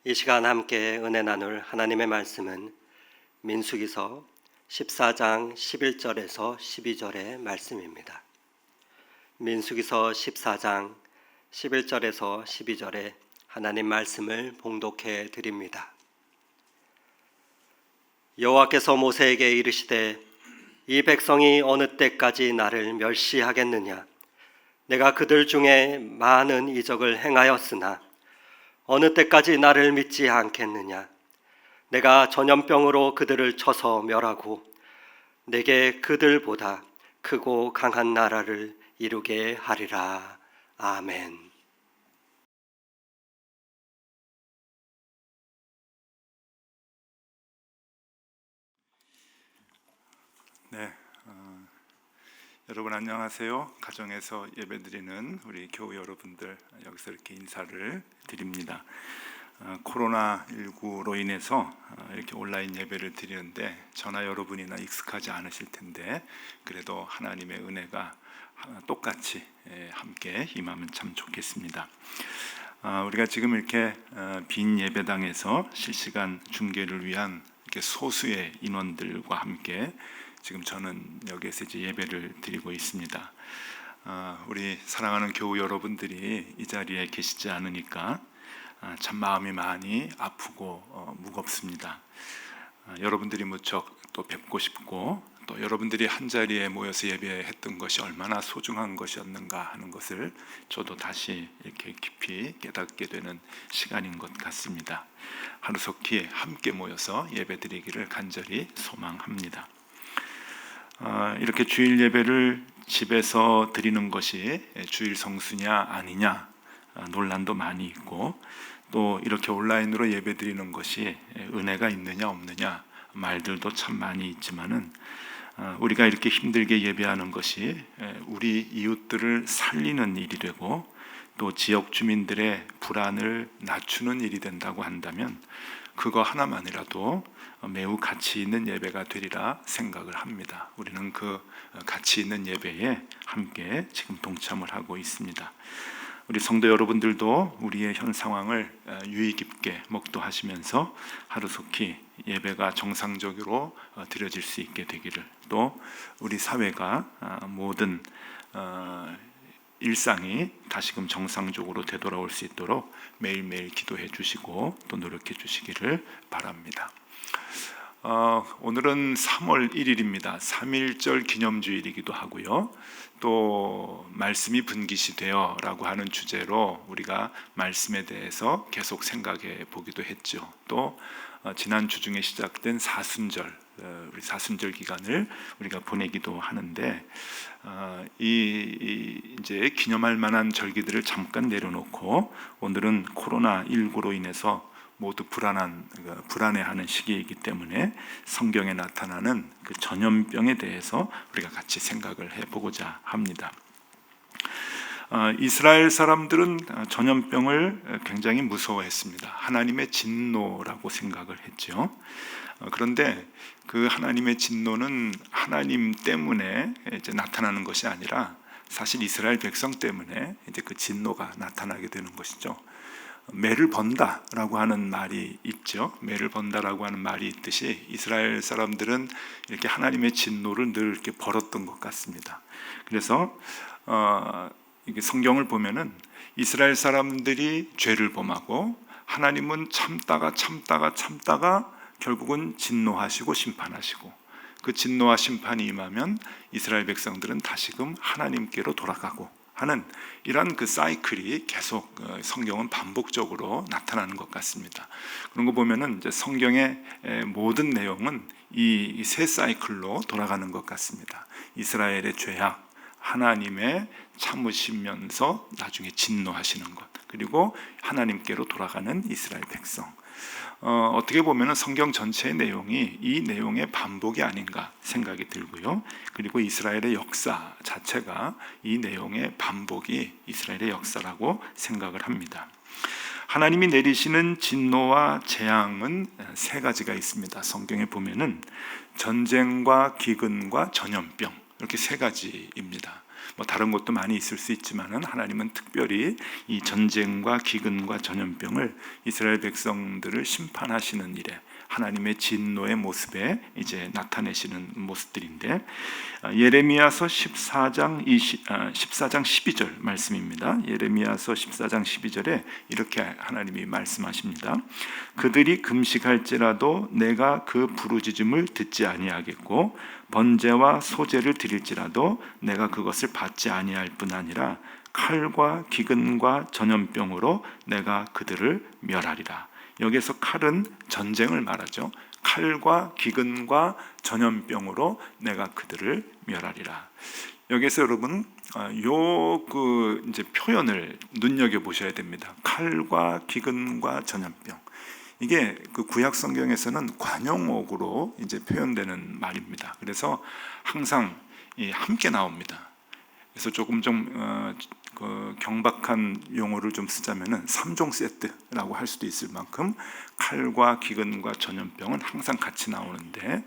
이 시간 함께 은혜 나눌 하나님의 말씀은 민수기서 14장 11절에서 12절의 말씀입니다. 민수기서 14장 11절에서 12절에 하나님 말씀을 봉독해 드립니다. 여호와께서 모세에게 이르시되 이 백성이 어느 때까지 나를 멸시하겠느냐? 내가 그들 중에 많은 이적을 행하였으나 어느 때까지 나를 믿지 않겠느냐? 내가 전염병으로 그들을 쳐서 멸하고 내게 그들보다 크고 강한 나라를 이루게 하리라. 아멘. 네, 여러분 안녕하세요. 가정에서 예배드리는 우리 교우 여러분들, 여기서 이렇게 인사를 드립니다. 코로나19로 인해서 이렇게 온라인 예배를 드리는데 저나 여러분이나 익숙하지 않으실 텐데 그래도 하나님의 은혜가 똑같이 함께 임하면 참 좋겠습니다. 우리가 지금 이렇게 빈 예배당에서 실시간 중계를 위한 이렇게 소수의 인원들과 함께 지금 저는 여기에서 이제 예배를 드리고 있습니다. 우리 사랑하는 교우 여러분들이 이 자리에 계시지 않으니까 참 마음이 많이 아프고 무겁습니다. 여러분들이 무척 또 뵙고 싶고 또 여러분들이 한 자리에 모여서 예배했던 것이 얼마나 소중한 것이었는가 하는 것을 저도 다시 이렇게 깊이 깨닫게 되는 시간인 것 같습니다. 하루속히 함께 모여서 예배드리기를 간절히 소망합니다. 이렇게 주일 예배를 집에서 드리는 것이 주일 성수냐 아니냐 논란도 많이 있고 또 이렇게 온라인으로 예배 드리는 것이 은혜가 있느냐 없느냐 말들도 참 많이 있지만은 우리가 이렇게 힘들게 예배하는 것이 우리 이웃들을 살리는 일이 되고 또 지역 주민들의 불안을 낮추는 일이 된다고 한다면 그거 하나만이라도 매우 가치 있는 예배가 되리라 생각을 합니다. 우리는 그 가치 있는 예배에 함께 지금 동참을 하고 있습니다. 우리 성도 여러분들도 우리의 현 상황을 유의 깊게 목도하시면서 하루속히 예배가 정상적으로 드려질 수 있게 되기를, 또 우리 사회가 모든 일상이 다시금 정상적으로 되돌아올 수 있도록 매일매일 기도해 주시고 또 노력해 주시기를 바랍니다. 오늘은 3월 1일입니다. 3.1절 기념주일이기도 하고요. 또 말씀이 분기시되어 라고 하는 주제로 우리가 말씀에 대해서 계속 생각해 보기도 했죠. 또 지난 주 중에 시작된 사순절, 우리 사순절 기간을 우리가 보내기도 하는데 이제 기념할 만한 절기들을 잠깐 내려놓고 오늘은 코로나19로 인해서 모두 불안해하는 시기이기 때문에 성경에 나타나는 그 전염병에 대해서 우리가 같이 생각을 해보고자 합니다. 이스라엘 사람들은 전염병을 굉장히 무서워했습니다. 하나님의 진노라고 생각을 했죠. 그런데 그 하나님의 진노는 하나님 때문에 이제 나타나는 것이 아니라 사실 이스라엘 백성 때문에 이제 그 진노가 나타나게 되는 것이죠. 매를 번다라고 하는 말이 있죠. 매를 번다라고 하는 말이 있듯이 이스라엘 사람들은 이렇게 하나님의 진노를 늘 이렇게 벌었던 것 같습니다. 그래서 이게 성경을 보면은 이스라엘 사람들이 죄를 범하고 하나님은 참다가 결국은 진노하시고 심판하시고 그 진노와 심판이 임하면 이스라엘 백성들은 다시금 하나님께로 돌아가고 하는 이런 그 사이클이 계속 성경은 반복적으로 나타나는 것 같습니다. 그런 거 보면은 이제 성경의 모든 내용은 이 세 사이클로 돌아가는 것 같습니다. 이스라엘의 죄악, 하나님의 참으시면서 나중에 진노하시는 것, 그리고 하나님께로 돌아가는 이스라엘 백성. 어떻게 보면 성경 전체의 내용이 이 내용의 반복이 아닌가 생각이 들고요. 그리고 이스라엘의 역사 자체가 이 내용의 반복이 이스라엘의 역사라고 생각을 합니다. 하나님이 내리시는 진노와 재앙은 세 가지가 있습니다. 성경에 보면은 전쟁과 기근과 전염병, 이렇게 세 가지입니다. 뭐 다른 것도 많이 있을 수 있지만은 하나님은 특별히 이 전쟁과 기근과 전염병을 이스라엘 백성들을 심판하시는 일에 하나님의 진노의 모습에 이제 나타내시는 모습들인데, 예레미야서 14장 12절 말씀입니다. 예레미야서 14장 12절에 이렇게 하나님이 말씀하십니다. 그들이 금식할지라도 내가 그 부르짖음을 듣지 아니하겠고 번제와 소제를 드릴지라도 내가 그것을 받지 아니할 뿐 아니라 칼과 기근과 전염병으로 내가 그들을 멸하리라. 여기서 칼은 전쟁을 말하죠. 칼과 기근과 전염병으로 내가 그들을 멸하리라. 여기서 여러분 이제 표현을 눈여겨 보셔야 됩니다. 칼과 기근과 전염병. 이게 그 구약 성경에서는 관용어구로 이제 표현되는 말입니다. 그래서 항상 함께 나옵니다. 그래서 조금 좀 경박한 용어를 좀 쓰자면은 3종 세트라고 할 수도 있을 만큼 칼과 기근과 전염병은 항상 같이 나오는데,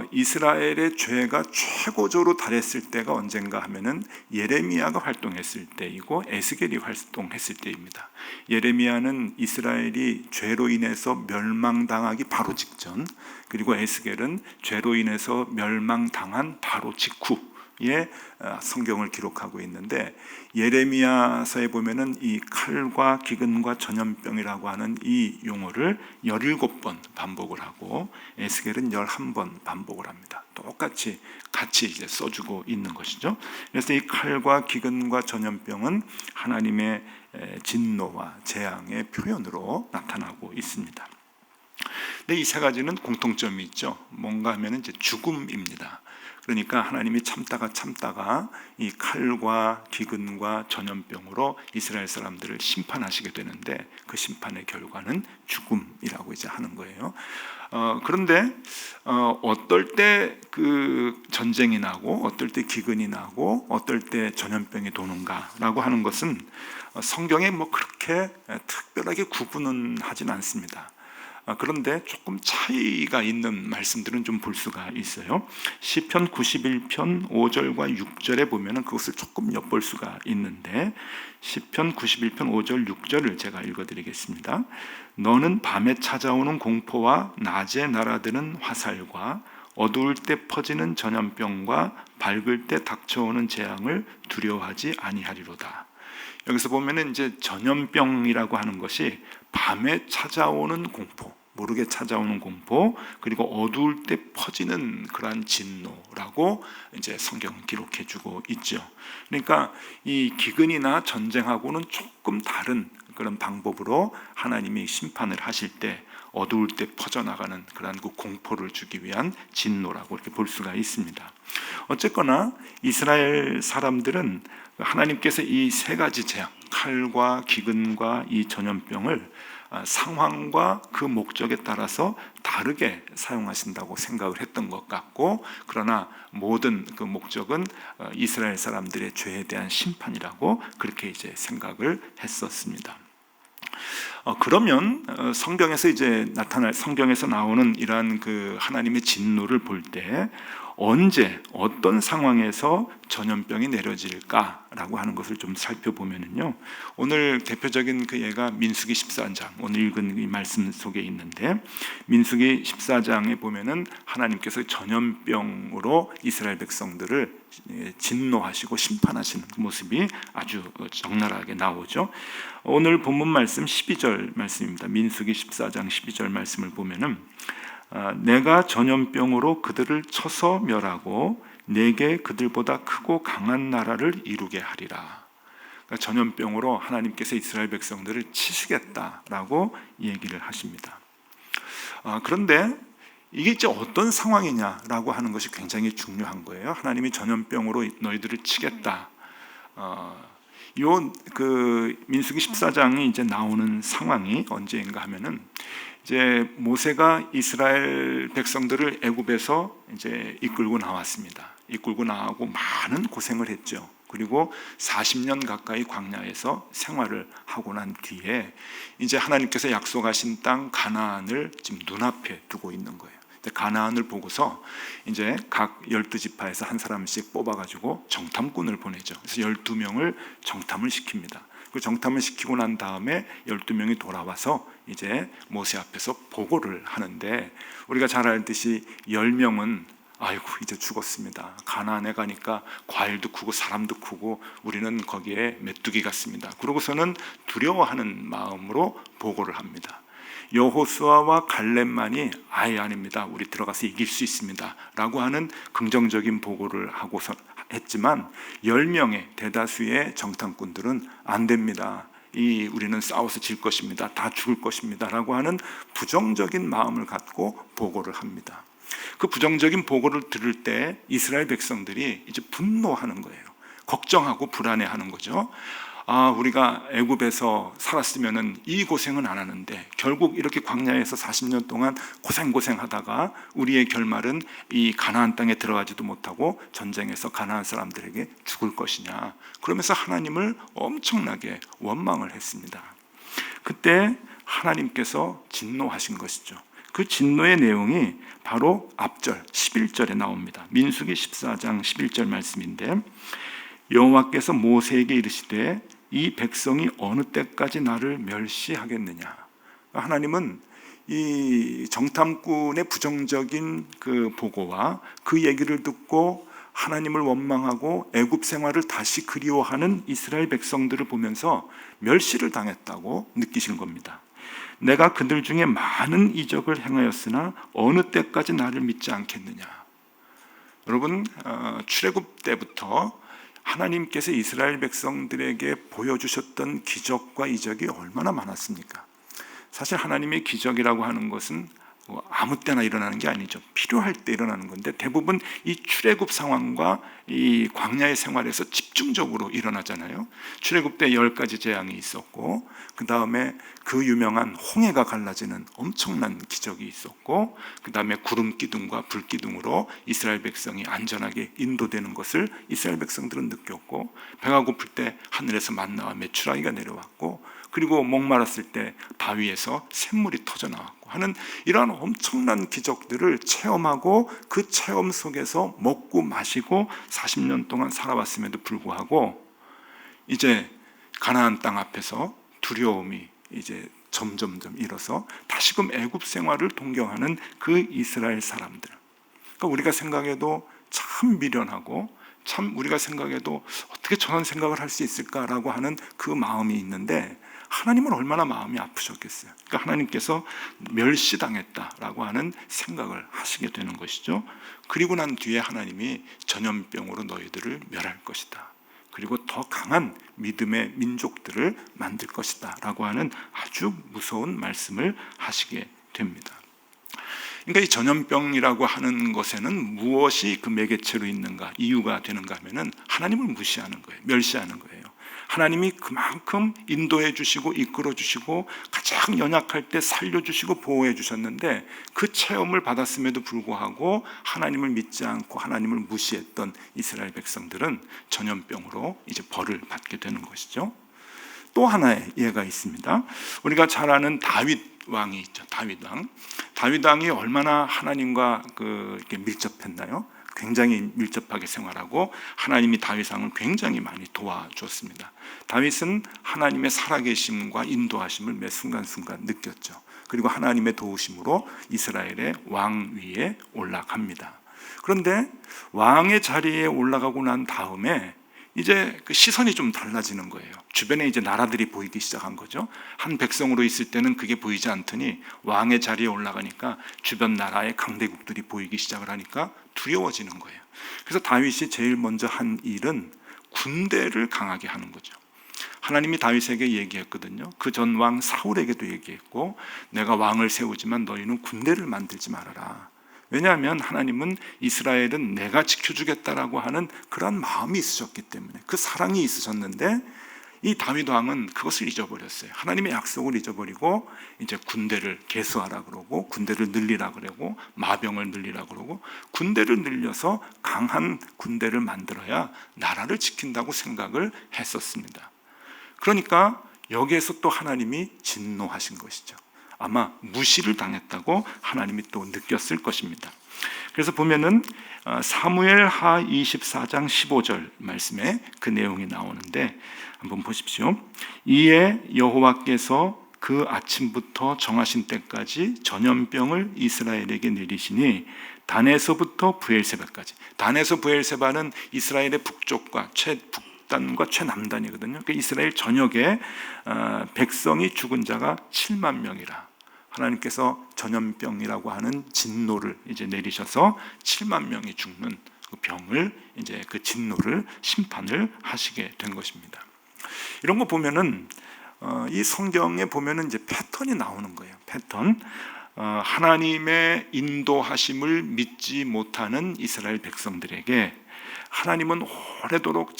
이스라엘의 죄가 최고조로 달했을 때가 언젠가 하면은 예레미야가 활동했을 때이고 에스겔이 활동했을 때입니다. 예레미야는 이스라엘이 죄로 인해서 멸망당하기 바로 직전, 그리고 에스겔은 죄로 인해서 멸망당한 바로 직후 성경을 기록하고 있는데, 예레미야서에 보면은 이 칼과 기근과 전염병이라고 하는 이 용어를 17번 반복을 하고 에스겔은 11번 반복을 합니다. 똑같이 같이 이제 써주고 있는 것이죠. 그래서 이 칼과 기근과 전염병은 하나님의 진노와 재앙의 표현으로 나타나고 있습니다. 근데 이 세 가지는 공통점이 있죠. 뭔가 하면은 이제 죽음입니다. 그러니까 하나님이 참다가 이 칼과 기근과 전염병으로 이스라엘 사람들을 심판하시게 되는데, 그 심판의 결과는 죽음이라고 이제 하는 거예요. 그런데 어떨 때 그 전쟁이 나고 어떨 때 기근이 나고 어떨 때 전염병이 도는가라고 하는 것은 성경에 뭐 그렇게 특별하게 구분은 하진 않습니다. 그런데 조금 차이가 있는 말씀들은 좀 볼 수가 있어요. 시편 91편 5절과 6절에 보면은 그것을 조금 엿볼 수가 있는데, 시편 91편 5절 6절을 제가 읽어드리겠습니다. 너는 밤에 찾아오는 공포와 낮에 날아드는 화살과 어두울 때 퍼지는 전염병과 밝을 때 닥쳐오는 재앙을 두려워하지 아니하리로다. 여기서 보면은 이제 전염병이라고 하는 것이 밤에 찾아오는 공포, 모르게 찾아오는 공포, 그리고 어두울 때 퍼지는 그러한 진노라고 이제 성경은 기록해주고 있죠. 그러니까 이 기근이나 전쟁하고는 조금 다른 그런 방법으로 하나님이 심판을 하실 때 어두울 때 퍼져나가는 그러한 그 공포를 주기 위한 진노라고 이렇게 볼 수가 있습니다. 어쨌거나 이스라엘 사람들은 하나님께서 이 세 가지 재앙, 칼과 기근과 이 전염병을 상황과 그 목적에 따라서 다르게 사용하신다고 생각을 했던 것 같고, 그러나 모든 그 목적은 이스라엘 사람들의 죄에 대한 심판이라고 그렇게 이제 생각을 했었습니다. 그러면 성경에서 나오는 이러한 그 하나님의 진노를 볼 때 언제 어떤 상황에서 전염병이 내려질까라고 하는 것을 좀 살펴보면요, 오늘 대표적인 그 예가 민수기 14장, 오늘 읽은 이 말씀 속에 있는데, 민수기 14장에 보면은 하나님께서 전염병으로 이스라엘 백성들을 진노하시고 심판하시는 모습이 아주 적나라하게 나오죠. 오늘 본문 말씀 12절 말씀입니다. 민수기 14장 12절 말씀을 보면은 내가 전염병으로 그들을 쳐서 멸하고 내게 그들보다 크고 강한 나라를 이루게 하리라. 그러니까 전염병으로 하나님께서 이스라엘 백성들을 치시겠다라고 얘기를 하십니다. 그런데 이게 이제 어떤 상황이냐라고 하는 것이 굉장히 중요한 거예요. 하나님이 전염병으로 너희들을 치겠다. 그 민수기 14장이 이제 나오는 상황이 언제인가 하면은, 이제 모세가 이스라엘 백성들을 애굽에서 이제 이끌고 나왔습니다. 이끌고 나오고 많은 고생을 했죠. 그리고 40년 가까이 광야에서 생활을 하고 난 뒤에 이제 하나님께서 약속하신 땅 가나안을 지금 눈앞에 두고 있는 거예요. 가나안을 보고서 이제 각 12지파에서 한 사람씩 뽑아가지고 정탐꾼을 보내죠. 그래서 12명을 정탐을 시킵니다. 그 정탐을 시키고 난 다음에 12명이 돌아와서 이제 모세 앞에서 보고를 하는데, 우리가 잘 알듯이 10명은 아이고 이제 죽었습니다. 가나안에 가니까 과일도 크고 사람도 크고 우리는 거기에 메뚜기 같습니다. 그러고서는 두려워하는 마음으로 보고를 합니다. 여호수아와 갈렙만이 아예 아닙니다, 우리 들어가서 이길 수 있습니다 라고 하는 긍정적인 보고를 하고서 했지만 10명의 대다수의 정탐꾼들은 안 됩니다, 우리는 싸워서 질 것입니다, 다 죽을 것입니다 라고 하는 부정적인 마음을 갖고 보고를 합니다. 그 부정적인 보고를 들을 때 이스라엘 백성들이 이제 분노하는 거예요. 걱정하고 불안해하는 거죠. 우리가 애굽에서 살았으면은 이 고생은 안 하는데 결국 이렇게 광야에서 40년 동안 고생하다가 우리의 결말은 이 가나안 땅에 들어가지도 못하고 전쟁에서 가나안 사람들에게 죽을 것이냐, 그러면서 하나님을 엄청나게 원망을 했습니다. 그때 하나님께서 진노하신 것이죠. 그 진노의 내용이 바로 앞절 11절에 나옵니다. 민수기 14장 11절 말씀인데, 여호와께서 모세에게 이르시되 이 백성이 어느 때까지 나를 멸시하겠느냐. 하나님은 이 정탐꾼의 부정적인 그 보고와 그 얘기를 듣고 하나님을 원망하고 애굽 생활을 다시 그리워하는 이스라엘 백성들을 보면서 멸시를 당했다고 느끼신 겁니다. 내가 그들 중에 많은 이적을 행하였으나 어느 때까지 나를 믿지 않겠느냐. 여러분, 출애굽 때부터 하나님께서 이스라엘 백성들에게 보여주셨던 기적과 이적이 얼마나 많았습니까? 사실 하나님의 기적이라고 하는 것은 아무 때나 일어나는 게 아니죠. 필요할 때 일어나는 건데, 대부분 이 출애굽 상황과 이 광야의 생활에서 집중적으로 일어나잖아요. 출애굽 때 10가지 재앙이 있었고, 그 다음에 그 유명한 홍해가 갈라지는 엄청난 기적이 있었고, 그 다음에 구름 기둥과 불 기둥으로 이스라엘 백성이 안전하게 인도되는 것을 이스라엘 백성들은 느꼈고, 배가 고플 때 하늘에서 만나와 메추라기가 내려왔고, 그리고 목마랐을 때 바위에서 샘물이 터져 나왔고 하는 이러한 엄청난 기적들을 체험하고, 그 체험 속에서 먹고 마시고 40년 동안 살아왔음에도 불구하고 이제 가나안 땅 앞에서 두려움이 이제 점점점 일어서 다시금 애굽 생활을 동경하는 그 이스라엘 사람들. 그러니까 우리가 생각해도 참 미련하고, 참 우리가 생각해도 어떻게 저런 생각을 할 수 있을까라고 하는 그 마음이 있는데, 하나님은 얼마나 마음이 아프셨겠어요. 그러니까 하나님께서 멸시당했다라고 하는 생각을 하시게 되는 것이죠. 그리고 난 뒤에 하나님이 전염병으로 너희들을 멸할 것이다, 그리고 더 강한 믿음의 민족들을 만들 것이다 라고 하는 아주 무서운 말씀을 하시게 됩니다. 그러니까 이 전염병이라고 하는 것에는 무엇이 그 매개체로 있는가, 이유가 되는가 하면은 하나님을 무시하는 거예요. 멸시하는 거예요. 하나님이 그만큼 인도해 주시고 이끌어 주시고 가장 연약할 때 살려 주시고 보호해 주셨는데, 그 체험을 받았음에도 불구하고 하나님을 믿지 않고 하나님을 무시했던 이스라엘 백성들은 전염병으로 이제 벌을 받게 되는 것이죠. 또 하나의 예가 있습니다. 우리가 잘 아는 다윗 왕이 있죠. 다윗 왕이 얼마나 하나님과 이렇게 밀접했나요? 굉장히 밀접하게 생활하고 하나님이 다윗 왕을 굉장히 많이 도와줬습니다. 다윗은 하나님의 살아계심과 인도하심을 매 순간순간 느꼈죠. 그리고 하나님의 도우심으로 이스라엘의 왕 위에 올라갑니다. 그런데 왕의 자리에 올라가고 난 다음에 이제 그 시선이 좀 달라지는 거예요. 주변에 이제 나라들이 보이기 시작한 거죠. 한 백성으로 있을 때는 그게 보이지 않더니 왕의 자리에 올라가니까 주변 나라의 강대국들이 보이기 시작을 하니까 두려워지는 거예요. 그래서 다윗이 제일 먼저 한 일은 군대를 강하게 하는 거죠. 하나님이 다윗에게 얘기했거든요. 그 전 왕 사울에게도 얘기했고, 내가 왕을 세우지만 너희는 군대를 만들지 말아라. 왜냐하면 하나님은 이스라엘은 내가 지켜주겠다라고 하는 그런 마음이 있으셨기 때문에, 그 사랑이 있으셨는데, 이 다윗 왕은 그것을 잊어버렸어요. 하나님의 약속을 잊어버리고 이제 군대를 개수하라 그러고, 군대를 늘리라 그러고, 마병을 늘리라 그러고, 군대를 늘려서 강한 군대를 만들어야 나라를 지킨다고 생각을 했었습니다. 그러니까 여기에서 또 하나님이 진노하신 것이죠. 아마 무시를 당했다고 하나님이 또 느꼈을 것입니다. 그래서 보면은 사무엘하 24장 15절 말씀에 그 내용이 나오는데 한번 보십시오. 이에 여호와께서 그 아침부터 정하신 때까지 전염병을 이스라엘에게 내리시니 단에서부터 브엘세바까지. 단에서 브엘세바는 이스라엘의 북쪽과 북단과 최남단이거든요. 그러니까 이스라엘 전역에 백성이 죽은 자가 7만 명이라. 하나님께서 전염병이라고 하는 진노를 이제 내리셔서 7만 명이 죽는 그 병을 이제 그 진노를 심판을 하시게 된 것입니다. 이런 거 보면은 이 성경에 보면은 이제 패턴이 나오는 거예요. 패턴. 하나님의 인도하심을 믿지 못하는 이스라엘 백성들에게 하나님은 오래도록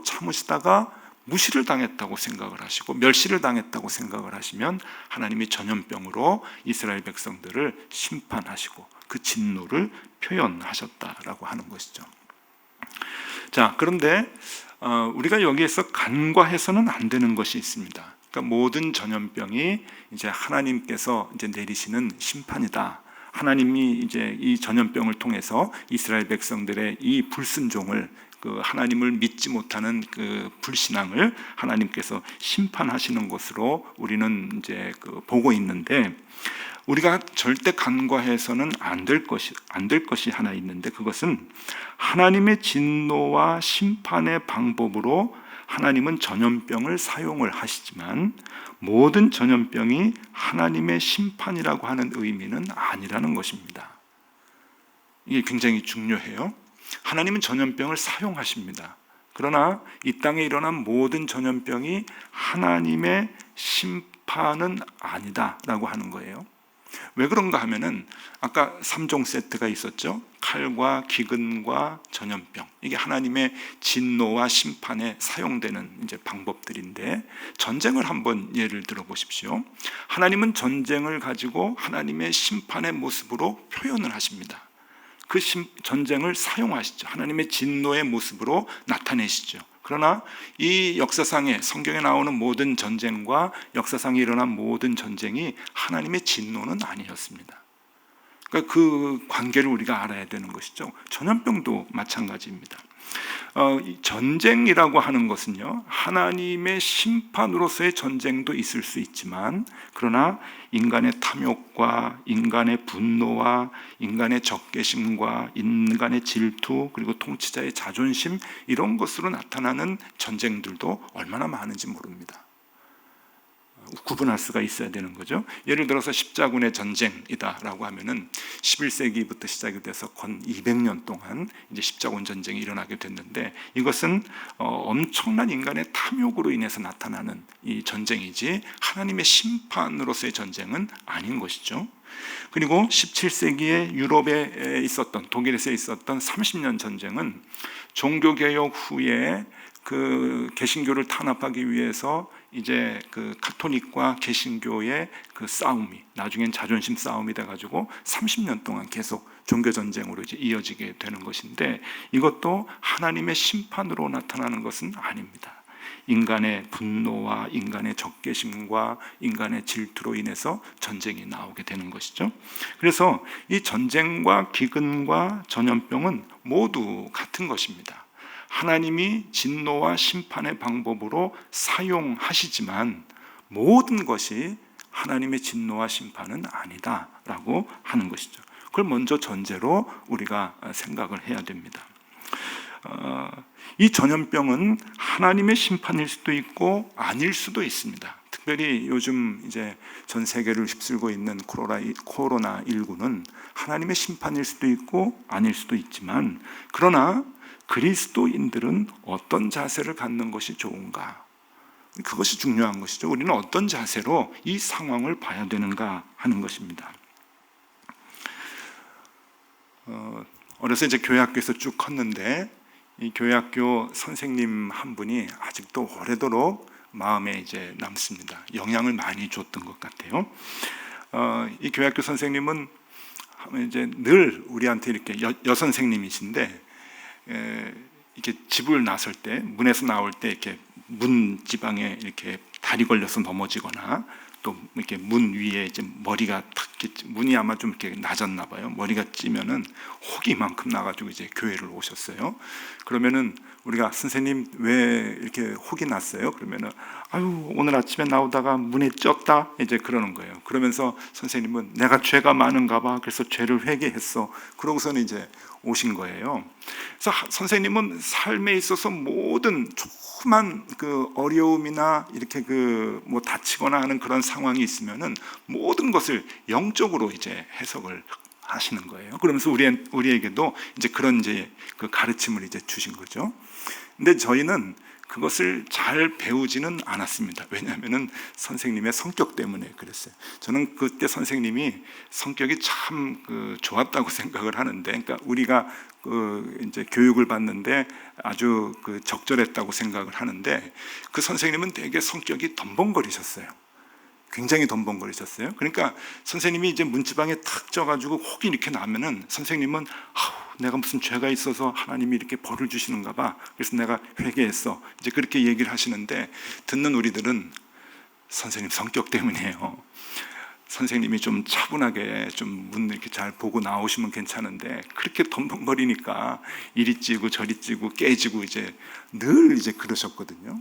참으시다가 무시를 당했다고 생각을 하시고 멸시를 당했다고 생각을 하시면 하나님이 전염병으로 이스라엘 백성들을 심판하시고 그 진노를 표현하셨다라고 하는 것이죠. 자, 그런데 우리가 여기에서 간과해서는 안 되는 것이 있습니다. 그러니까 모든 전염병이 이제 하나님께서 이제 내리시는 심판이다. 하나님이 이제 이 전염병을 통해서 이스라엘 백성들의 이 불순종을, 그 하나님을 믿지 못하는 그 불신앙을 하나님께서 심판하시는 것으로 우리는 이제 보고 있는데, 우리가 절대 간과해서는 안 될 것이 하나 있는데, 그것은 하나님의 진노와 심판의 방법으로 하나님은 전염병을 사용을 하시지만 모든 전염병이 하나님의 심판이라고 하는 의미는 아니라는 것입니다. 이게 굉장히 중요해요. 하나님은 전염병을 사용하십니다. 그러나 이 땅에 일어난 모든 전염병이 하나님의 심판은 아니다라고 하는 거예요. 왜 그런가 하면은 아까 3종 세트가 있었죠. 칼과 기근과 전염병. 이게 하나님의 진노와 심판에 사용되는 이제 방법들인데, 전쟁을 한번 예를 들어 보십시오. 하나님은 전쟁을 가지고 하나님의 심판의 모습으로 표현을 하십니다. 그 전쟁을 사용하시죠. 하나님의 진노의 모습으로 나타내시죠. 그러나 이 역사상에, 성경에 나오는 모든 전쟁과 역사상에 일어난 모든 전쟁이 하나님의 진노는 아니었습니다. 그러니까 그 관계를 우리가 알아야 되는 것이죠. 전염병도 마찬가지입니다. 전쟁이라고 하는 것은요, 하나님의 심판으로서의 전쟁도 있을 수 있지만, 그러나 인간의 탐욕과 인간의 분노와 인간의 적개심과 인간의 질투, 그리고 통치자의 자존심, 이런 것으로 나타나는 전쟁들도 얼마나 많은지 모릅니다. 구분할 수가 있어야 되는 거죠. 예를 들어서 십자군의 전쟁이다라고 하면은 11세기부터 시작이 돼서 건 200년 동안 이제 십자군 전쟁이 일어나게 됐는데, 이것은 엄청난 인간의 탐욕으로 인해서 나타나는 이 전쟁이지 하나님의 심판으로서의 전쟁은 아닌 것이죠. 그리고 17세기에 유럽에 있었던, 독일에서 있었던 30년 전쟁은 종교개혁 후에 그 개신교를 탄압하기 위해서 이제 그 카톨릭과 개신교의 그 싸움이 나중엔 자존심 싸움이 돼가지고 30년 동안 계속 종교 전쟁으로 이제 이어지게 되는 것인데, 이것도 하나님의 심판으로 나타나는 것은 아닙니다. 인간의 분노와 인간의 적개심과 인간의 질투로 인해서 전쟁이 나오게 되는 것이죠. 그래서 이 전쟁과 기근과 전염병은 모두 같은 것입니다. 하나님이 진노와 심판의 방법으로 사용하시지만 모든 것이 하나님의 진노와 심판은 아니다라고 하는 것이죠. 그걸 먼저 전제로 우리가 생각을 해야 됩니다. 이 전염병은 하나님의 심판일 수도 있고 아닐 수도 있습니다. 특별히 요즘 이제 전 세계를 휩쓸고 있는 코로나19는 하나님의 심판일 수도 있고 아닐 수도 있지만, 그러나 그리스도인들은 어떤 자세를 갖는 것이 좋은가? 그것이 중요한 것이죠. 우리는 어떤 자세로 이 상황을 봐야 되는가 하는 것입니다. 어려서 이제 교회학교에서 쭉 컸는데, 이 교회학교 선생님 한 분이 아직도 오래도록 마음에 이제 남습니다. 영향을 많이 줬던 것 같아요. 이 교회학교 선생님은 이제 늘 우리한테 이렇게 여선생님이신데, 이렇게 집을 나설 때, 문에서 나올 때 이렇게 문 지방에 이렇게 다리 걸려서 넘어지거나 또 이렇게 문 위에 이제 머리가 탁 이렇게, 문이 아마 좀 이렇게 낮았나 봐요. 머리가 찌면은 혹이 이만큼 나가지고 이제 교회를 오셨어요. 그러면은 우리가 선생님 왜 이렇게 혹이 났어요? 그러면은 아유 오늘 아침에 나오다가 문에 쪘다 이제 그러는 거예요. 그러면서 선생님은 내가 죄가 많은가 봐. 그래서 죄를 회개했어. 그러고서는 이제 오신 거예요. 그래서 선생님은 삶에 있어서 모든 조그만 그 어려움이나 이렇게 그 뭐 다치거나 하는 그런 상황이 있으면은 모든 것을 영적으로 이제 해석을 하시는 거예요. 그러면서 우리에게도 이제 그런 이제 그 가르침을 이제 주신 거죠. 근데 저희는 그것을 잘 배우지는 않았습니다. 왜냐하면은 선생님의 성격 때문에 그랬어요. 저는 그때 선생님이 성격이 참 좋았다고 생각을 하는데, 그러니까 우리가 이제 교육을 받는데 아주 적절했다고 생각을 하는데, 그 선생님은 되게 성격이 덤벙거리셨어요. 굉장히 덤벙거리셨어요. 그러니까 선생님이 이제 문지방에 탁 쪄가지고 혹이 이렇게 나면은 선생님은 내가 무슨 죄가 있어서 하나님이 이렇게 벌을 주시는가 봐. 그래서 내가 회개했어. 이제 그렇게 얘기를 하시는데, 듣는 우리들은 선생님 성격 때문이에요. 선생님이 좀 차분하게 좀 문 이렇게 잘 보고 나오시면 괜찮은데, 그렇게 덤벙거리니까 이리 찌고 저리 찌고 깨지고 이제 늘 이제 그러셨거든요.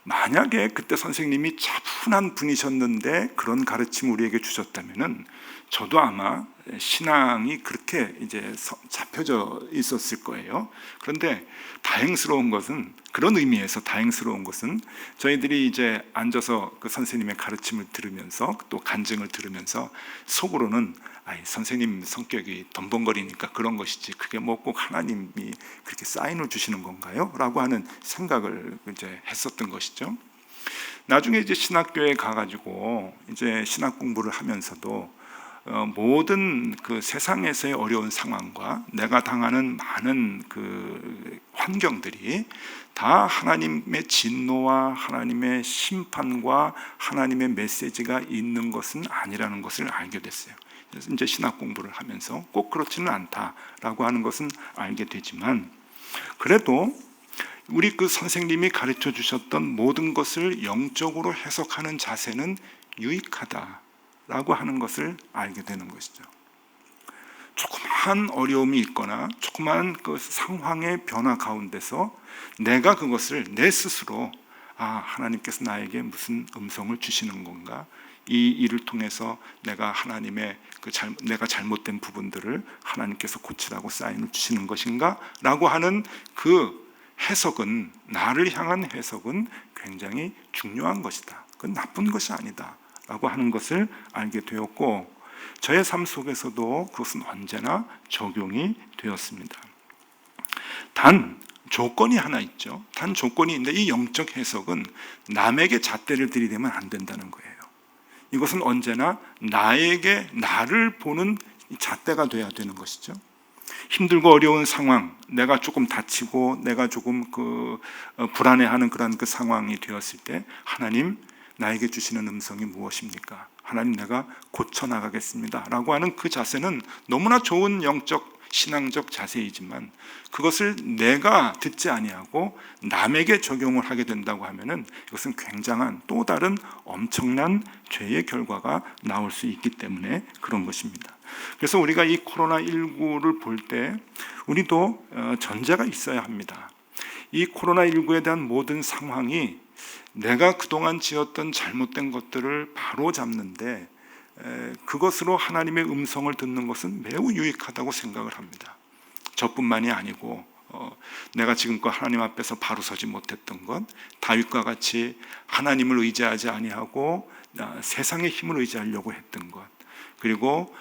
만약에 그때 선생님이 차분한 분이셨는데 그런 가르침을 우리에게 주셨다면은 저도 아마 신앙이 그렇게 이제 잡혀져 있었을 거예요. 그런데 다행스러운 것은, 그런 의미에서 다행스러운 것은, 저희들이 이제 앉아서 그 선생님의 가르침을 들으면서 또 간증을 들으면서 속으로는 선생님 성격이 덤벙거리니까 그런 것이지 그게 뭐 꼭 하나님이 그렇게 사인을 주시는 건가요? 라고 하는 생각을 이제 했었던 것이죠. 나중에 이제 신학교에 가가지고 이제 신학 공부를 하면서도 모든 그 세상에서의 어려운 상황과 내가 당하는 많은 그 환경들이 다 하나님의 진노와 하나님의 심판과 하나님의 메시지가 있는 것은 아니라는 것을 알게 됐어요. 그래서 이제 신학 공부를 하면서 꼭 그렇지는 않다라고 하는 것은 알게 되지만, 그래도 우리 그 선생님이 가르쳐 주셨던 모든 것을 영적으로 해석하는 자세는 유익하다라고 하는 것을 알게 되는 것이죠. 조그마한 어려움이 있거나 조그마한 그 상황의 변화 가운데서 내가 그것을 내 스스로 하나님께서 나에게 무슨 음성을 주시는 건가, 이 일을 통해서 내가 하나님의 내가 잘못된 부분들을 하나님께서 고치라고 사인을 주시는 것인가 라고 하는 그 해석은, 나를 향한 해석은 굉장히 중요한 것이다. 그건 나쁜 것이 아니다 라고 하는 것을 알게 되었고, 저의 삶 속에서도 그것은 언제나 적용이 되었습니다. 단 조건이 하나 있죠. 단 조건이 있는데, 이 영적 해석은 남에게 잣대를 들이대면 안 된다는 거예요. 이것은 언제나 나에게, 나를 보는 잣대가 돼야 되는 것이죠. 힘들고 어려운 상황, 내가 조금 다치고 내가 조금 불안해하는 그런 그 상황이 되었을 때, 하나님 나에게 주시는 음성이 무엇입니까? 하나님 내가 고쳐나가겠습니다 라고 하는 그 자세는 너무나 좋은 영적 신앙적 자세이지만, 그것을 내가 듣지 아니하고 남에게 적용을 하게 된다고 하면은 이것은 굉장한 또 다른 엄청난 죄의 결과가 나올 수 있기 때문에 그런 것입니다. 그래서 우리가 이 코로나19를 볼 때 우리도 전제가 있어야 합니다. 이 코로나19에 대한 모든 상황이 내가 그동안 지었던 잘못된 것들을 바로 잡는데, 그것으로 하나님의 음성을 듣는 것은 매우 유익하다고 생각을 합니다. 저뿐만이 아니고 내가 지금껏 하나님 앞에서 바로 서지 못했던 것, 다윗과 같이 하나님을 의지하지 아니하고 세상의 힘을 의지하려고 했던 것, 그리고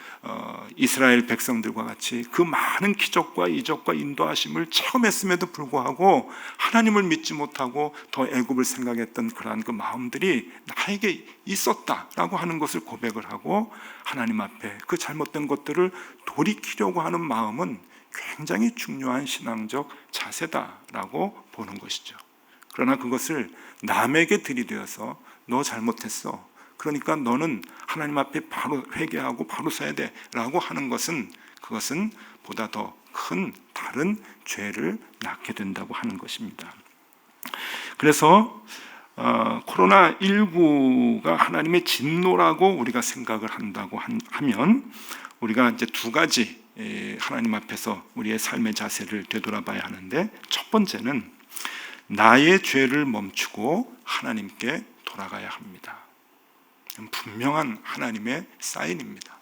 이스라엘 백성들과 같이 그 많은 기적과 이적과 인도하심을 체험했음에도 불구하고 하나님을 믿지 못하고 더 애굽을 생각했던 그러한 그 마음들이 나에게 있었다라고 하는 것을 고백을 하고, 하나님 앞에 그 잘못된 것들을 돌이키려고 하는 마음은 굉장히 중요한 신앙적 자세다라고 보는 것이죠. 그러나 그것을 남에게 들이대어서 너 잘못했어, 그러니까 너는 하나님 앞에 바로 회개하고 바로 서야 돼 라고 하는 것은, 그것은 보다 더 큰 다른 죄를 낳게 된다고 하는 것입니다. 그래서 코로나19가 하나님의 진노라고 우리가 생각을 한다고 하면 우리가 이제 두 가지 하나님 앞에서 우리의 삶의 자세를 되돌아봐야 하는데, 첫 번째는 나의 죄를 멈추고 하나님께 돌아가야 합니다. 분명한 하나님의 사인입니다.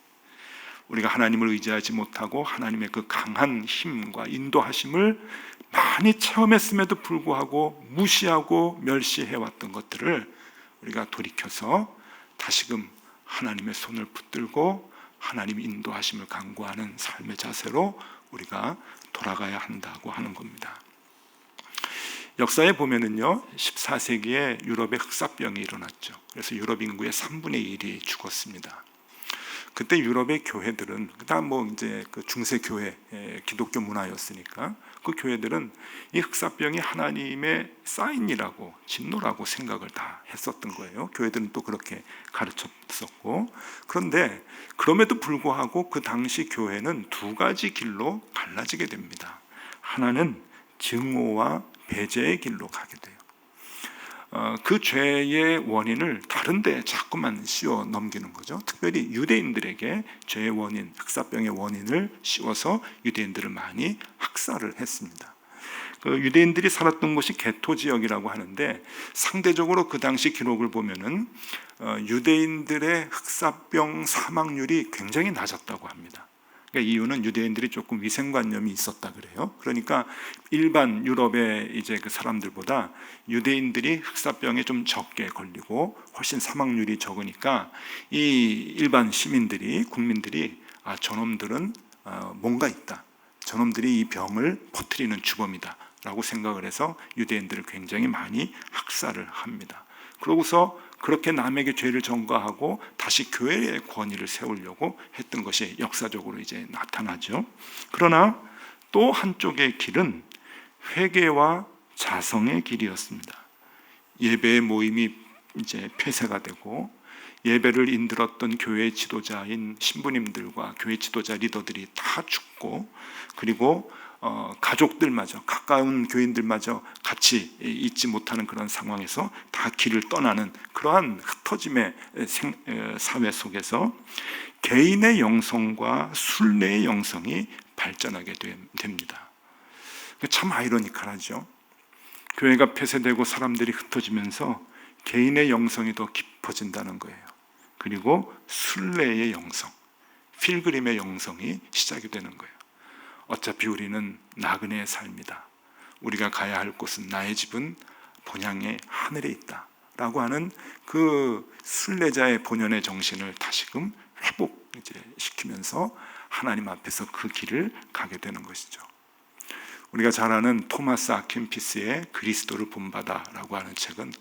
우리가 하나님을 의지하지 못하고 하나님의 그 강한 힘과 인도하심을 많이 체험했음에도 불구하고 무시하고 멸시해왔던 것들을 우리가 돌이켜서 다시금 하나님의 손을 붙들고 하나님의 인도하심을 간구하는 삶의 자세로 우리가 돌아가야 한다고 하는 겁니다. 역사에 보면은요, 14세기에 유럽에 흑사병이 일어났죠. 그래서 유럽 인구의 3분의 1이 죽었습니다. 그때 유럽의 교회들은 다 이제 그 중세 교회, 기독교 문화였으니까 그 교회들은 이 흑사병이 하나님의 사인이라고, 진노라고 생각을 다 했었던 거예요. 교회들은 또 그렇게 가르쳤었고, 그런데 그럼에도 불구하고 그 당시 교회는 두 가지 길로 갈라지게 됩니다. 하나는 증오와 배제의 길로 가게 돼요. 그 죄의 원인을 다른 데 자꾸만 씌워 넘기는 거죠. 특별히 유대인들에게 죄의 원인, 흑사병의 원인을 씌워서 유대인들을 많이 학살을 했습니다. 그 유대인들이 살았던 곳이 게토 지역이라고 하는데, 상대적으로 그 당시 기록을 보면은 유대인들의 흑사병 사망률이 굉장히 낮았다고 합니다. 그러니까 이유는 유대인들이 조금 위생관념이 있었다 그래요. 그러니까 일반 유럽의 이제 그 사람들보다 유대인들이 흑사병에 좀 적게 걸리고 훨씬 사망률이 적으니까 이 일반 시민들이, 국민들이 저놈들은 뭔가 있다, 저놈들이 이 병을 퍼뜨리는 주범이다 라고 생각을 해서 유대인들을 굉장히 많이 학살을 합니다. 그러고서 그렇게 남에게 죄를 전가하고 다시 교회의 권위를 세우려고 했던 것이 역사적으로 이제 나타나죠. 그러나 또 한쪽의 길은 회개와 자성의 길이었습니다. 예배의 모임이 이제 폐쇄가 되고, 예배를 인들었던 교회 지도자인 신부님들과 교회 지도자 리더들이 다 죽고, 그리고 가족들마저, 가까운 교인들마저 같이 있지 못하는 그런 상황에서 다 길을 떠나는 그러한 흩어짐의 사회 속에서 개인의 영성과 순례의 영성이 발전하게 됩니다. 참 아이러니컬하죠. 교회가 폐쇄되고 사람들이 흩어지면서 개인의 영성이 더 깊어진다는 거예요. 그리고 순례의 영성, 필그림의 영성이 시작이 되는 거예요. 어차피 우리는 나그네의 삶이다, 우리가 가야 할 곳은, 나의 집은 본향의 하늘에 있다 라고 하는 그 순례자의 본연의 정신을 다시금 회복시키면서 하나님 앞에서 그 길을 가게 되는 것이죠. 우리가 잘 아는 토마스 아킨피스의 그리스도를 본받아라고 하는 책은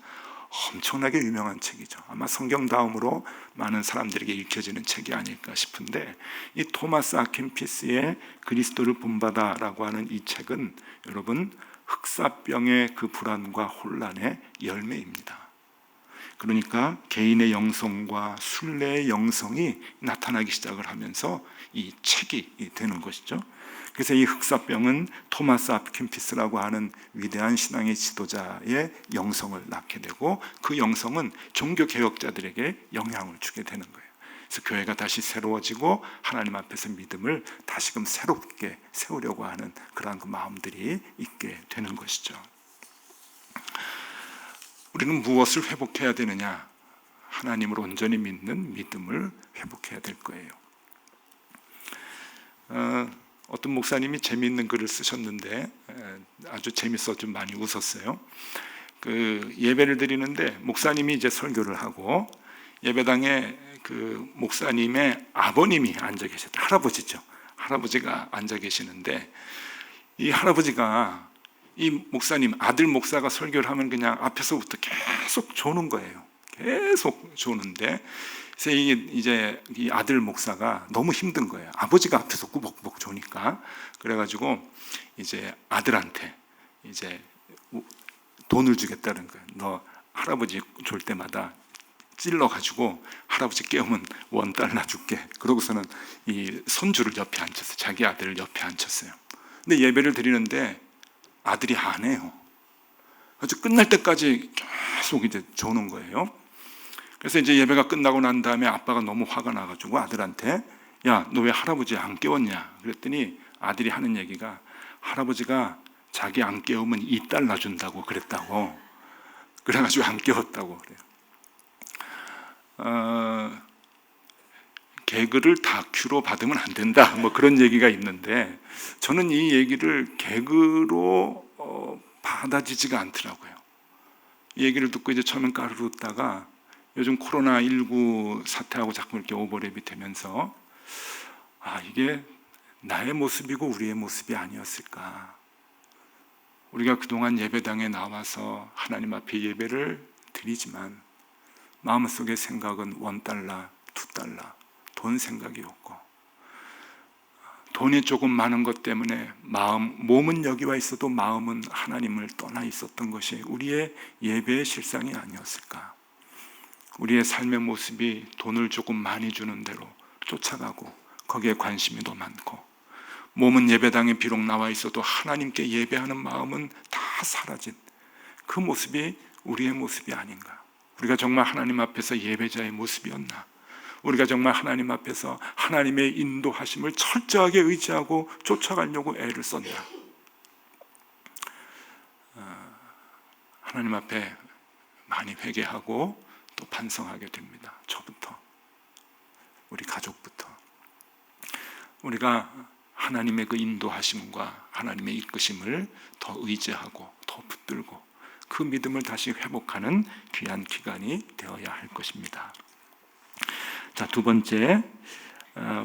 엄청나게 유명한 책이죠. 아마 성경 다음으로 많은 사람들에게 읽혀지는 책이 아닐까 싶은데, 이 토마스 아킨피스의 그리스도를 본받아라고 하는 이 책은 여러분, 흑사병의 그 불안과 혼란의 열매입니다. 그러니까 개인의 영성과 순례의 영성이 나타나기 시작을 하면서 이 책이 되는 것이죠. 그래서 이 흑사병은 토마스 아킨피스라고 하는 위대한 신앙의 지도자의 영성을 낳게 되고, 그 영성은 종교 개혁자들에게 영향을 주게 되는 거예요. 그래서 교회가 다시 새로워지고 하나님 앞에서 믿음을 다시금 새롭게 세우려고 하는 그러한 그 마음들이 있게 되는 것이죠. 우리는 무엇을 회복해야 되느냐? 하나님을 온전히 믿는 믿음을 회복해야 될 거예요. 어떤 목사님이 재미있는 글을 쓰셨는데 아주 재밌어 좀 많이 웃었어요. 그 예배를 드리는데 목사님이 이제 설교를 하고, 예배당에 그 목사님의 아버님이 앉아 계셨다. 할아버지죠. 할아버지가 앉아 계시는데, 이 할아버지가 이 목사님, 아들 목사가 설교를 하면 그냥 앞에서부터 계속 조는 거예요. 계속 조는데, 그래서 이제 이 아들 목사가 너무 힘든 거예요. 아버지가 앞에서 꾸벅꾸벅 조니까. 그래가지고 이제 아들한테 이제 돈을 주겠다는 거예요. 너 할아버지 졸 때마다 찔러가지고 할아버지 깨우면 $1 줄게. 그러고서는 이 손주를 옆에 앉혔어요. 자기 아들을 옆에 앉혔어요. 근데 예배를 드리는데 아들이 안 해요. 아주 끝날 때까지 계속 이제 줘놓은 거예요. 그래서 이제 예배가 끝나고 난 다음에 아빠가 너무 화가 나가지고 아들한테 야, 너 왜 할아버지 안 깨웠냐? 그랬더니 아들이 하는 얘기가 할아버지가 자기 안 깨우면 $2 준다고 그랬다고. 그래가지고 안 깨웠다고 그래요. 개그를 다큐로 받으면 안 된다, 뭐 그런 얘기가 있는데 저는 이 얘기를 개그로 받아지지가 않더라고요. 이 얘기를 듣고 이제 처음엔 까르르 웃다가 요즘 코로나19 사태하고 자꾸 이렇게 오버랩이 되면서 이게 나의 모습이고 우리의 모습이 아니었을까. 우리가 그동안 예배당에 나와서 하나님 앞에 예배를 드리지만 마음속의 생각은 $1, $2, 돈 생각이었고, 돈이 조금 많은 것 때문에 몸은 여기 와 있어도 마음은 하나님을 떠나 있었던 것이 우리의 예배의 실상이 아니었을까. 우리의 삶의 모습이 돈을 조금 많이 주는 대로 쫓아가고 거기에 관심이 더 많고, 몸은 예배당에 비록 나와 있어도 하나님께 예배하는 마음은 다 사라진 그 모습이 우리의 모습이 아닌가. 우리가 정말 하나님 앞에서 예배자의 모습이었나? 우리가 정말 하나님 앞에서 하나님의 인도하심을 철저하게 의지하고 쫓아가려고 애를 썼나? 하나님 앞에 많이 회개하고 또 반성하게 됩니다. 저부터, 우리 가족부터. 우리가 하나님의 그 인도하심과 하나님의 이끄심을 더 의지하고 더 붙들고 그 믿음을 다시 회복하는 귀한 기간이 되어야 할 것입니다. 자, 두 번째,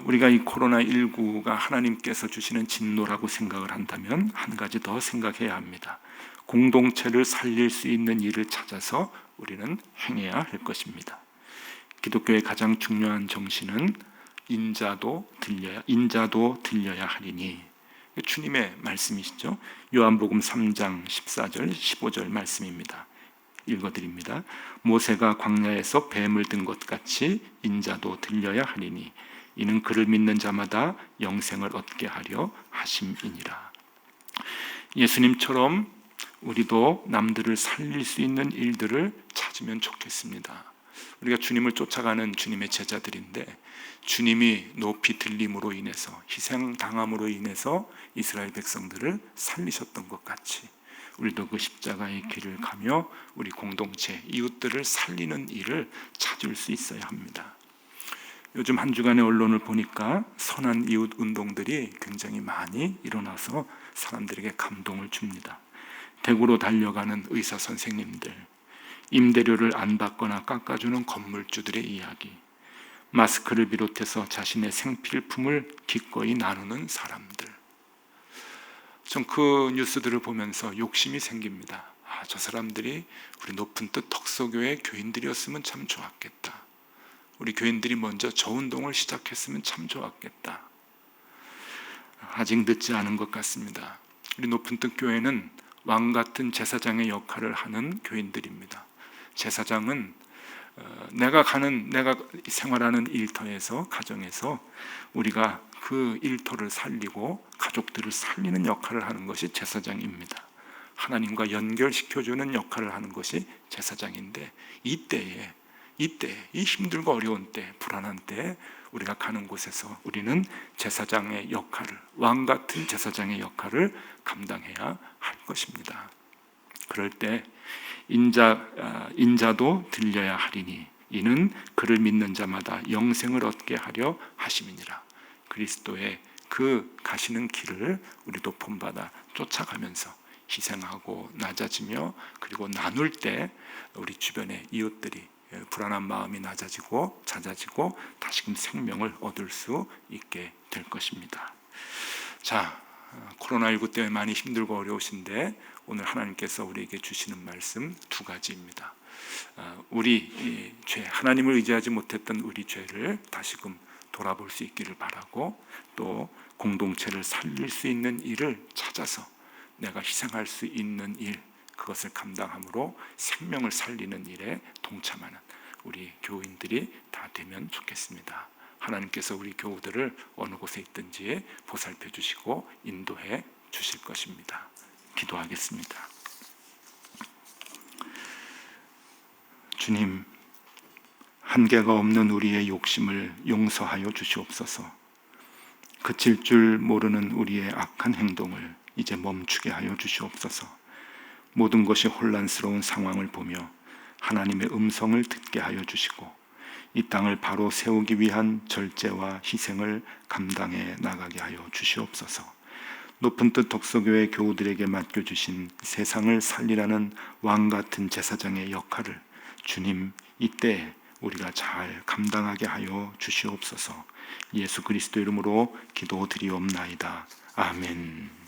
우리가 이 코로나19가 하나님께서 주시는 진노라고 생각을 한다면 한 가지 더 생각해야 합니다. 공동체를 살릴 수 있는 일을 찾아서 우리는 행해야 할 것입니다. 기독교의 가장 중요한 정신은 인자도 들려야 하리니, 주님의 말씀이시죠. 요한복음 3장 14절 15절 말씀입니다. 읽어드립니다. 모세가 광야에서 뱀을 든 것 같이 인자도 들려야 하리니 이는 그를 믿는 자마다 영생을 얻게 하려 하심이니라. 예수님처럼 우리도 남들을 살릴 수 있는 일들을 찾으면 좋겠습니다. 우리가 주님을 쫓아가는 주님의 제자들인데, 주님이 높이 들림으로 인해서, 희생당함으로 인해서 이스라엘 백성들을 살리셨던 것 같이 우리도 그 십자가의 길을 가며 우리 공동체, 이웃들을 살리는 일을 찾을 수 있어야 합니다. 요즘 한 주간의 언론을 보니까 선한 이웃 운동들이 굉장히 많이 일어나서 사람들에게 감동을 줍니다. 대구로 달려가는 의사 선생님들, 임대료를 안 받거나 깎아주는 건물주들의 이야기, 마스크를 비롯해서 자신의 생필품을 기꺼이 나누는 사람들. 전 그 뉴스들을 보면서 욕심이 생깁니다. 저 사람들이 우리 높은 뜻 덕소교회 교인들이었으면 참 좋았겠다. 우리 교인들이 먼저 저 운동을 시작했으면 참 좋았겠다. 아직 늦지 않은 것 같습니다. 우리 높은 뜻 교회는 왕 같은 제사장의 역할을 하는 교인들입니다. 제사장은 내가 생활하는 일터에서, 가정에서 우리가 그 일터를 살리고 가족들을 살리는 역할을 하는 것이 제사장입니다. 하나님과 연결시켜주는 역할을 하는 것이 제사장인데, 이때에 이 힘들고 어려운 때, 불안한 때 우리가 가는 곳에서 우리는 제사장의 역할을, 왕 같은 제사장의 역할을 감당해야 할 것입니다. 그럴 때 인자도 들려야 하리니 이는 그를 믿는 자마다 영생을 얻게 하려 하심이니라. 그리스도의 그 가시는 길을 우리도 본받아 쫓아가면서 희생하고 낮아지며, 그리고 나눌 때 우리 주변의 이웃들이 불안한 마음이 낮아지고 잦아지고 다시금 생명을 얻을 수 있게 될 것입니다. 자, 코로나19 때문에 많이 힘들고 어려우신데 오늘 하나님께서 우리에게 주시는 말씀 두 가지입니다. 우리 죄, 하나님을 의지하지 못했던 우리 죄를 다시금 돌아볼 수 있기를 바라고, 또 공동체를 살릴 수 있는 일을 찾아서 내가 희생할 수 있는 일, 그것을 감당함으로 생명을 살리는 일에 동참하는 우리 교인들이 다 되면 좋겠습니다. 하나님께서 우리 교우들을 어느 곳에 있든지 보살펴 주시고 인도해 주실 것입니다. 기도하겠습니다. 주님, 한계가 없는 우리의 욕심을 용서하여 주시옵소서. 그칠 줄 모르는 우리의 악한 행동을 이제 멈추게 하여 주시옵소서. 모든 것이 혼란스러운 상황을 보며 하나님의 음성을 듣게 하여 주시고 이 땅을 바로 세우기 위한 절제와 희생을 감당해 나가게 하여 주시옵소서. 높은 뜻 독서교회 교우들에게 맡겨주신 세상을 살리라는 왕같은 제사장의 역할을 주님 이때 우리가 잘 감당하게 하여 주시옵소서. 예수 그리스도 이름으로 기도드리옵나이다. 아멘.